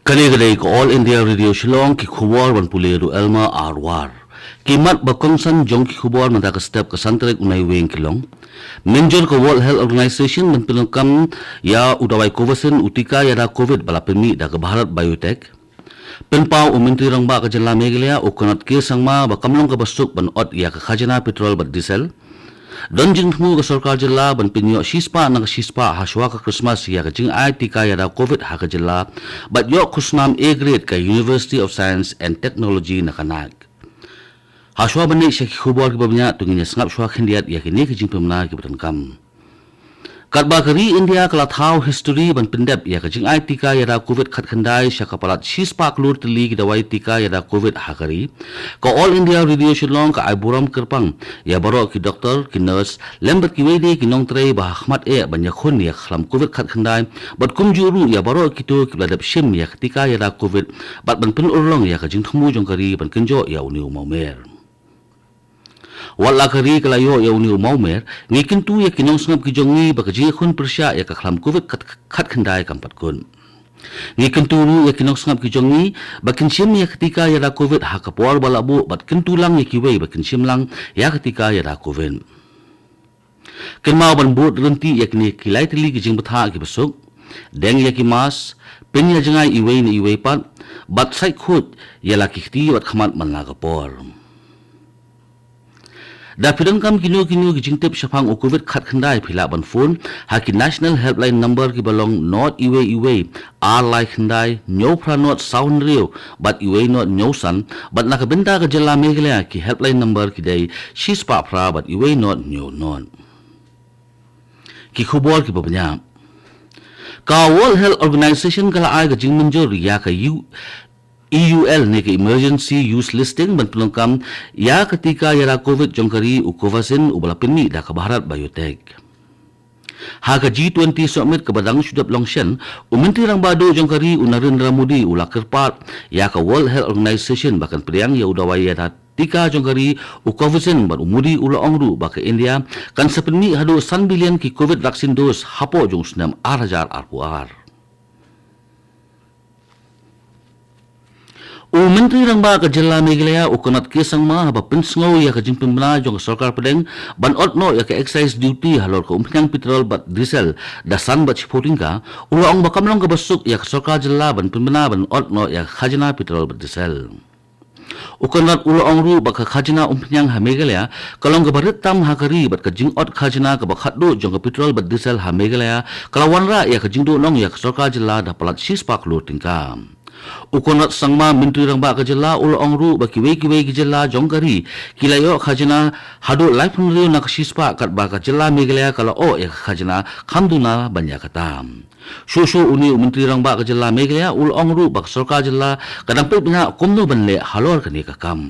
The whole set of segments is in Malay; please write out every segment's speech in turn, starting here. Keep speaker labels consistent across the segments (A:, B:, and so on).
A: Kani ko All India Radio Shillong ki khubar ban puleru elma arwar. Kimat bakongsan jong ki khubar mata ka step ka santrek unai weng kilong. Menjor ko World Health Organization ban pinukam ya udawai Covaxin utika ya da COVID bala pemi da ka Bharat Biotech. Penpau Menteri Rangba ka jala megalya ukonat ke sangma bakamlong ka basuk ban ot ya ka khajana petrol bat diesel. Don jing thmu ka sarkar jilla ban pinyo shispa na ka shispa haswa ka Christmas ya ka jing ai tika ya da COVID ha ka jilla bat yo khusnam A grade ka University of Science and Technology na kanag. Haswa ban ni shaki khubor ki babnya tunginya sngap shwa khindiat ya ki ne ki jing pemna ki batan kam. Katba kari India kala thau history ban pindep ya ka jing ai tika ya da COVID khat khandai shaka palat shispa klur tili ki dawai tika ya da COVID hakari ka All India Radio Shillong ka ai buram kerpang ya baro ki doktor ki nurse lembat ki wede ki nong trei ba ahmad ban ya khon ya khlam COVID khat khandai bat kum juru ya baro ki to ki ladap shim ya tika ya da COVID bat ban pin urlong ya ka jing thmu jong kari ban kenjo ya uniu maumer wala kari kalayo ya uniu maumer ngikin tu ya kinong sngap ki jongi ba ka ji khun persya ya ka khlam COVID khat khandai kampat kun ngikin tu ya kinong sngap ki jongi ba kinsim ya ketika ya da COVID ha ka por bala bu bat kintu lang ya ki wei ba kinsim lang ya ketika ya da COVID kinmau ban bu renti ya kini kilai tili ki jing batha ki besuk deng ya ki mas pin ya jangai iwei ni iwei pat bat sai khut ya la ki khti wat khamat man la ka por da pidang kam kinu ki jingtep shafang o COVID khat khandai phila ban phone ha ki national helpline number ki balong not iwe r like khandai nyo phra not sound rio but iwe not nyo san but na ka benda ka jalla meglea ki helpline number ki dai shispa phra but iwe not nyo non ki khubor ki babnya ka World Health Organization kala ai ka jingmanjor ya ka EUL ne ke emergency use listing ban pelengkam ya ketika yara COVID jongkari Covaxin ubala pini da ka Bharat Biotech. Ha ka G20 summit ke badang sudap longshen Menteri Rang Bado jongkari Narendra Modi ula kerpat ya ka World Health Organization bahkan priang ya udawai ya tika jongkari Covaxin ban umudi ula ongru ba ke India kan sepeni hadu 1 billion ki COVID vaksin dos hapo jong snam 8,000 arpuar. Menteri Rangba ka jalla megalaya ukonat ke sangma haba pinsngo ya ka jingpin bana jong sarkar pedeng ban otno ya ka excise duty halor ka umpiang petrol bat diesel dasan bat supporting ka ula ong bakamlong ka basuk ya ka sarkar jalla ban pinbana ban otno ya ka khajana petrol bat diesel ukonat ula ong ru ba ka khajana umpiang ha megalaya kalong ka barit tam hakari bat ka jing ot khajana ka bakhatdo jong ka petrol bat diesel ha megalaya kalawanra ya ka jingdo nong ya ka sarkar jalla da palat shispa klur tingkam ukonat sangma Menteri Rangba ka jalla ul ongru ba kiwe ki jalla jongkari kilayo khajana hadu life nrio na kashispa kat ba ka jalla megalaya kala o ya khajana khamduna banya katam shosho uni Menteri Rangba ka jalla megalaya ul ongru ba sarkar jalla kadang pe bina komno banle halor kani ka kam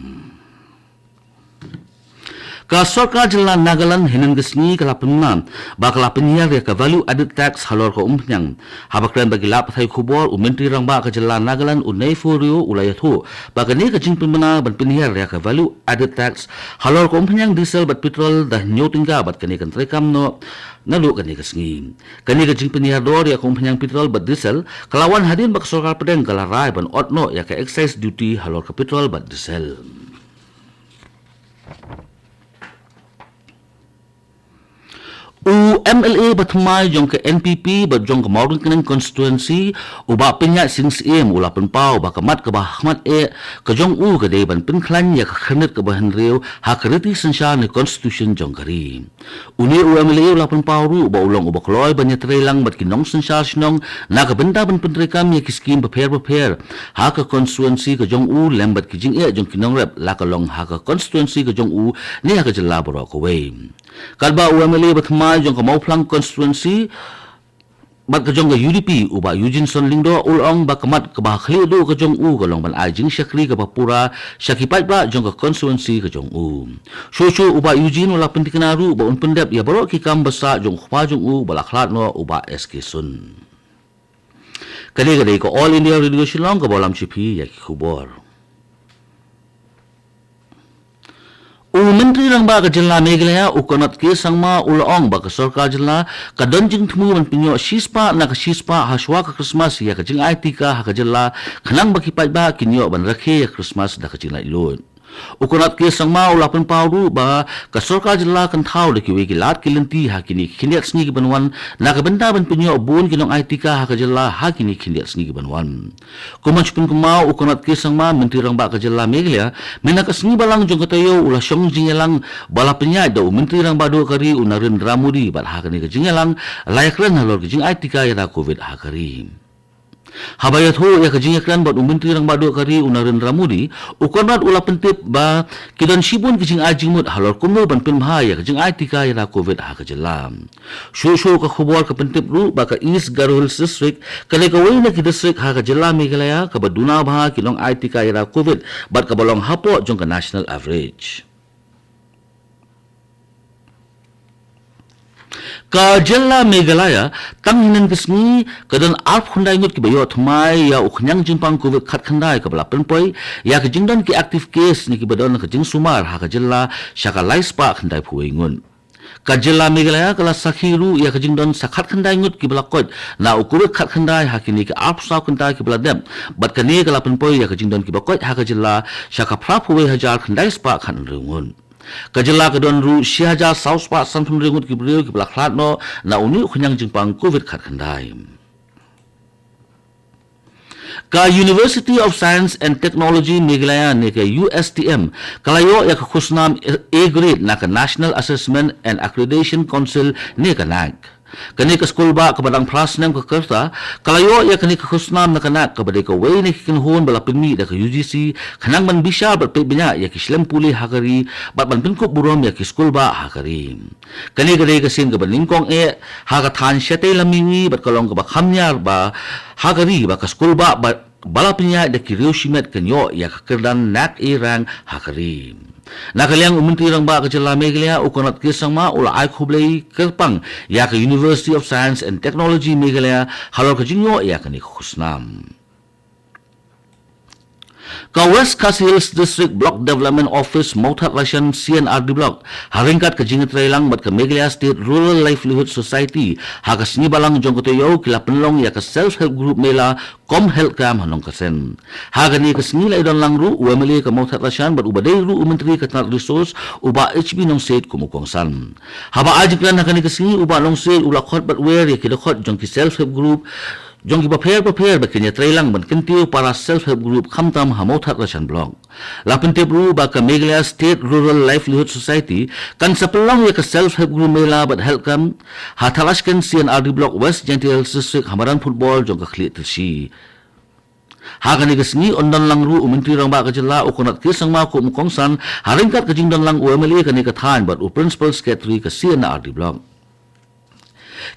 A: ka sarkar jilla Nagaland hinan gesni kala penman bakala penyar ya ka value added tax halor ka umnyang habakran bagi lap thai khubor Menteri Rangba ka jilla Nagaland unai forio ulayathu bakani ka jing penmana ban penyar ya ka value added tax halor ka umnyang diesel bat petrol dah nyotingga bat kani kan trekam no nalu kani kesngi kani ka jing penyar dor ya ka umnyang petrol bat diesel kalawan hadin bak sarkar pedeng kala rai ban otno ya ka excise duty halor ka petrol bat diesel MLA batmai jong ke NPP bat jong ke Maurun Kenang constituency uba pinya sings em ula penpau ba kamat ke bahmat ke jong ke de ban pinklan ya ke khanet ke bahan reu ha kereti sensha ni constitution jong kari uni MLA ula penpau ru ba ulong uba kloi ban yatrelang bat kinong sensha sinong na ke benda ban pentrekam ya ki skim prepare ha ke constituency ke jong lembat ki jing jong kinong rep la ka long ha ke constituency ke jong ni ha ke jela boro ko we kalba UMLA batmai jong ka Mauplang constituency bat ka jong ka UDP uba Eugene Sonlingdo ulong ba kamat ka bakhli do ka jong kalong ban ai jing shakri ka papura shakipai ba jong ka constituency ka jong shosho uba Eugene wala pentikanaru ba un pendap ya baro ki kam basa jong khpa jong bala khlat no uba SK Sun kali ko All India Radio Shillong ka bolam chipi ya ki khubor Menteri rang ba ka jilla Meghalaya ukonat ke sangma ulaong ba ka sarkar jilla ka donjing thmu man pinyo shispa na ka shispa haswa ka Christmas ya ka jing IT ka ha ka jilla khanang ba ki pai ba kinyo ban rakhe ya Christmas da ka jilla ilon ukonat ke sangma ulapan pawru ba ka sarkar jilla kan thau le ki we ki lat ki lenti ha kini khiniat sngi ki banwan na ka benda ban pinyo bun kinong IT ka ha ka jilla ha kini khiniat sngi ki banwan kumanch pun kumau ukonat ke sangma menteri rang ba ka jilla Meghalaya mena ka sngi balang jong katayo ula syong jingelang bala penyai da menteri rang ba do kari unarin ramudi bat ha kani ka jingelang layak ran halor ki jing IT ka ya covid ha kari Habayat ho ya kajingakran bat menteri rang badu kari unarin ramudi ukonat ula pentip ba kidan sibun kijing ajimut halor kumno ban pilmha ya kajing aitika ya covid ha kajelam shu ka khubor ka pentip ru ba ka East Garo Hills district kale ka wei na ki district ha kajelam Meghalaya ka baduna bha kilong aitika ya covid bat ka balong hapo jong ka national average ka jilla Meghalaya tang hinan kisni kadan arp khundai ngut ki bayo thmai ya ukhnyang jimpang covid khat khandai ka bala penpoi ya ka jingdan ki active case ni ki badon ka jing sumar ha ka jilla shaka laispa khandai phuai ngun ka jilla Meghalaya kala sakhiru ya ka jingdan sakhat khandai ngut ki bala kot na ukur khat khandai ha ki ni ka arp sa khandai ki bala dem bat ka ne kala penpoi ya ka jingdan ki bakot ha ka jilla shaka phra phuai hajar khandai spa khan rungun kajela kadon ru siaja south pa santhum ringut ki brio ki blaklat no na uni ukhyang jingpang covid khat khandai ka University of Science and Technology Meghalaya ne ka USTM kalayo ya ka khusnam A grade na ka National Assessment and Accreditation Council ne ka nak kani ka school ba ka badang prasnam ka karta kalayo ya kani ka khusnam na kanak ka badai ka wei ne kin hon bala pinmi da ka UGC khanang man bisha bat pe binya ya ki shlem puli hakari bat ban pinku burom ya ki school ba hakari kani ka dei ka sin ka baning kong e ha ka than shete lamingi bat kalong ka ba khamnyar ba hakari ba ka school ba bala pinya da ki rioshimet kanyo ya ka kerdan nak e rang hakari nakaliang menteri rang ba ka jilla Meghalaya ukonat kisang ma ula ai khublei kerpang ya ka University of Science and Technology Meghalaya halor ka jingyo ya ka ni khusnam ka West Khasi Hills District Block Development Office Mautat Rashan CNRD Block haringkat ka jingat railang bat ka Meghalaya State Rural Livelihood Society ha ka sngi balang jong ko yo kila penlong ya ka self help group mela kom help kam hanong kasen ha ka ni ka sngi lai don lang ru UMLA ka Mautat Rashan bat ubadai ru menteri ka tat resource uba HB nong state kumukong san haba ajiklan ha ka ni ka sngi uba nong state ula khot bat wer ya ki khot jong ki self help group jong ki prepare bakinya trailang ban kentiu para self help group khamtam hamothat rashan blog lapin tebru ba ka Meghalaya State Rural Livelihood Society kan sapelong ya ka self help group mela bat help kam hathalashkan CNRD block West Gentle District hamaran football jong ka khli tilsi Hakani kasni ondan lang ru menteri rang ba ka jilla ukonat kisang ma ko mukongsan haringkat ka jingdan lang UMLA kani ka than bat u principal secretary ka CNRD block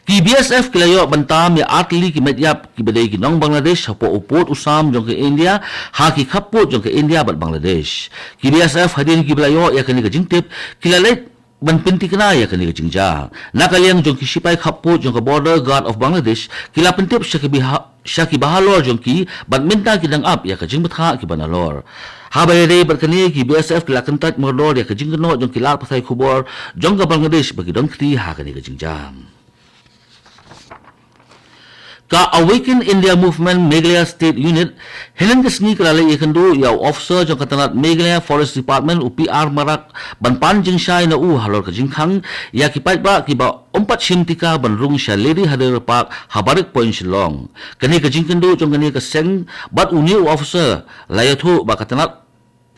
A: ki BSF kilayo bantam ya atli ki medyap ki badai ki nong Bangladesh hapo upot usam jong ke India ha ki khappo jong ke India bat Bangladesh ki BSF hadin ki bilayo ya kani ka jingtip kilalait ban pinti kana ya kani ka jingja nakaliang jong ki sipai khappo jong ka border guard of Bangladesh kila pentip syaki bahalor jong ki badminton ki dang up ya ka jing batha ki banalor habay re berkani ki BSF kila kentat mordor ya ka jing no jong ki lar pathai khubor jong ka Bangladesh bagi dong kti ha kani ka jingjam ka Awaken India Movement Meghalaya State Unit hilang kesni kerala ikandu ya officer jong katanat Meghalaya Forest Department UPR marak ban panjing syai na halor ka jingkhang ya kipat ba kiba umpat simtika ban rung sya lady hadir pak habarik point Shillong kani ka jingkandu jong kani ka seng bat uni officer layathu ba katanat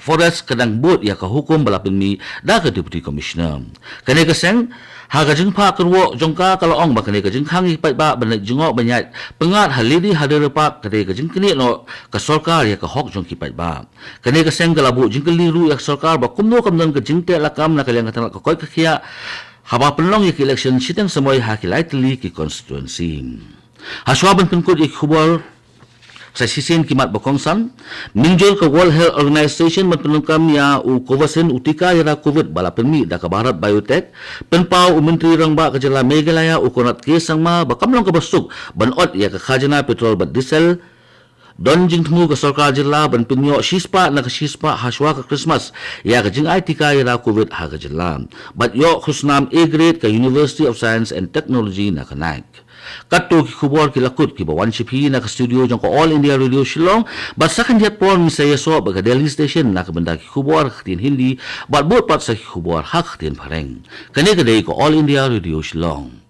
A: Forest kadang bot ya ka hukum balapin mi da ka deputy commissioner kani ka seng ha ka jingpa kerwo jongka kalaong ba kani ka jingkhang ipat ba ban jingo banyat pengat halidi hadir pak kani ka jingkini no ka sarkar ya ka hok jong kipat ba kani ka seng kalabu jingkali ru ya sarkar ba kumno kamdan ka jingte lakam na kalyang katanat ka koy ka khia haba penlong ya ki election sitang samoy ha ki lightly ki constituency haswaban penkut ik khubal sa sisin kimat bakongsan minjol ka World Health Organization matulungkam ya u Covaxin utika yara COVID bala permi da ka Bharat Biotech penpau menteri rang ba ka jala Meghalaya u konat ke sangma bakamlong ka basuk banot ya ka khajana petrol bat diesel Don jing temu ke sarkar jilla ban pinyo shispa na ke shispa haswa ke Christmas ya ke jing ITK ira COVID ha ke jilla. Bat yo khusnam A grade ke University of Science and Technology na ke naik. Katu ki khubor ki lakut ki bawan shipi na ke studio jong ko All India Radio Shillong bat sakan jet pon misaya so ba ke Delhi station na ke benda ki khubor khtin Hindi bat bot pat sa ki khubor hak khtin Pareng. Kani ke dei ko All India Radio Shillong.